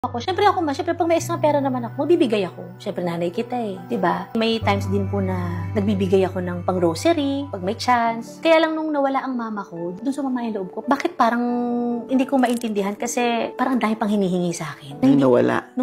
Ako, syempre pag may extra pera naman ako, magbibigay ako. Syempre nanay kita eh, 'di ba? May times din po na nagbibigay ako ng pang-grocery pag may chance. Kaya lang nung nawala ang mama ko, dun sumama yung loob ko. Bakit parang hindi ko maintindihan kasi parang dahil pang hinihingi sa akin. Nung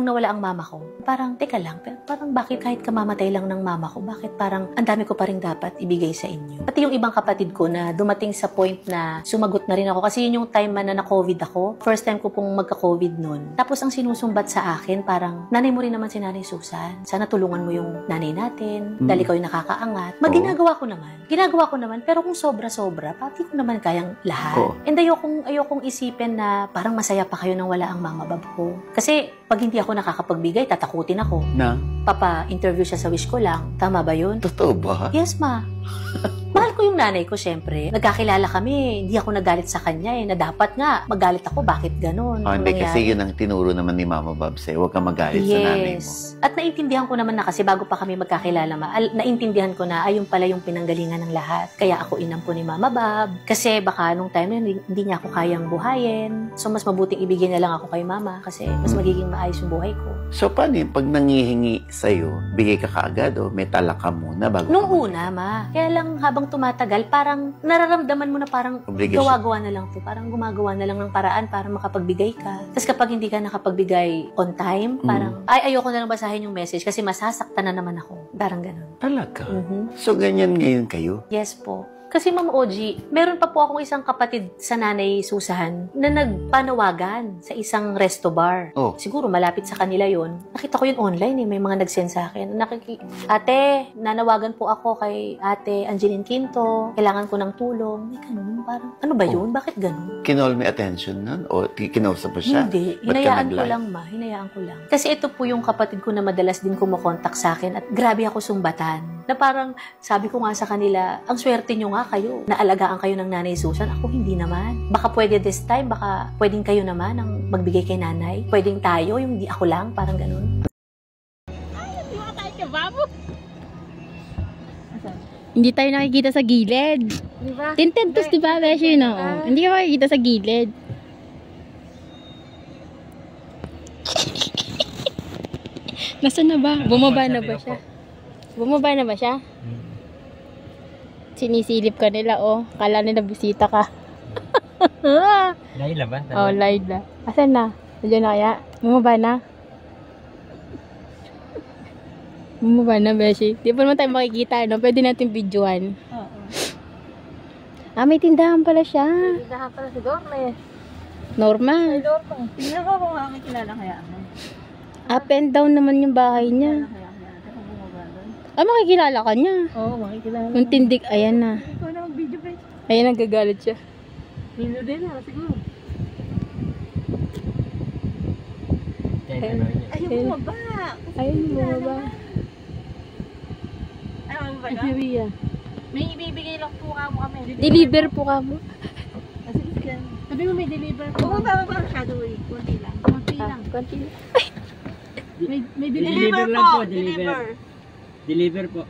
nawala ang mama ko, parang teka lang, parang bakit kahit kamamatay lang ng mama ko, bakit parang ang dami ko pa rin dapat ibigay sa inyo. Pati yung ibang kapatid ko na dumating sa point na sumagot na rin ako kasi yun yung time na COVID ako. First time ko pong magka-COVID nun. Tapos ang sinusumbat sa akin, parang, nanay mo rin naman si Nanay Susan. Sana tulungan mo yung nanay natin. Dahil ikaw yung nakakaangat. Ginagawa ko naman. Pero kung sobra-sobra, pati ko naman kayang lahat. And ayokong isipin na parang masaya pa kayo nang wala ang mama bab ko. Kasi, pag hindi ako nakakapagbigay, tatakutin ako. Papa-interview siya sa wish ko lang. Tama ba yun? Totoo ba? Yes, ma. Mahal ko yung nanay ko, syempre. Nagkakilala kami, hindi ako nagalit sa kanya na dapat nga, magalit ako, bakit ganun? Hindi, kasi yun ang tinuro naman ni Mama Babs huwag kang magalit sa nanay mo. At naintindihan ko naman na kasi bago pa kami magkakilala, naintindihan ko na ayun pala yung pinanggalingan ng lahat. Kaya ako inampo ni Mama Bab. Kasi baka nung time na hindi niya ako kayang buhayin. So, mas mabuting ibigay na lang ako kay Mama kasi mas magiging maayos yung buhay ko. So, paano yung pag nangihingi sa'yo, bigay ka kaagad o may talak ka muna bago? Nung una, ma. Kaya lang habang tumatagal, parang nararamdaman mo na parang gawa-gawa na lang to. Parang gumagawa na lang ng paraan para makapagbigay ka. Tapos kapag hindi ka nakapagbigay on time, parang, ayoko na lang basahin yung message kasi masasaktan na naman ako. Parang ganun. Talaga? So, ganyan ngayon kayo? Yes po. Kasi Ma'am Oji, meron pa po akong isang kapatid sa Nanay Susan na nagpanawagan sa isang resto bar. Siguro malapit sa kanila yon. Nakita ko yun online may mga nag-send sa akin. Ate, nanawagan po ako kay Ate Angeline Quinto. Kailangan ko ng tulong. May ganun, parang, ano ba yun? Bakit ganun? Kinol may attention nun? O kinausap mo siya? Hindi. Hinayaan ko lang, ma. Hinayaan ko lang. Kasi ito po yung kapatid ko na madalas din kumokontak sa akin at grabe ako sumbatan. Na parang, sabi ko nga sa kanila, ang swerte nyo nga kayo, naalagaan kayo ng Nanay Susan, ako hindi naman. Baka pwede this time, baka pwedeng kayo naman ang magbigay kay nanay. Pwedeng tayo, yung di ako lang, parang ganun. Hindi tayo nakikita sa gilid. Diba? Tinted tos, diba, Beshi, no? Hindi ka makikita sa gilid. Nasaan na ba? Bumaba na ba siya? Bumaba na ba siya? Sinisilip ka nila, Kala nila bisita ka. Laila ba? Laila. Asan na? Nandiyan na kaya? Bumaba na? Bumaba na, Beshi. Di pa naman tayo makikita, no? Pwede natin videoan. May tindahan pala siya. May tindahan pala si Dorme. Norma. Ay, Dorme. Tingnan ko kung makikilala kaya ako. Up and down naman yung bahay niya. Makikilala ka niya. Oo, makikilala. Yung tindig, ayan na. Ikaw na mag-video, guys. Ayan, nagagalit siya. Nino din siguro. Ayun, bumaba. Ayun, bumaba. Ayun, bumaba. Ay, may ibibigay lang po kami. Deliver po ka mo. Sabi mo may deliver po. Bumaba pa masyado konti lang. Konti lang. Konti lang. May deliver lang po. Deliver po.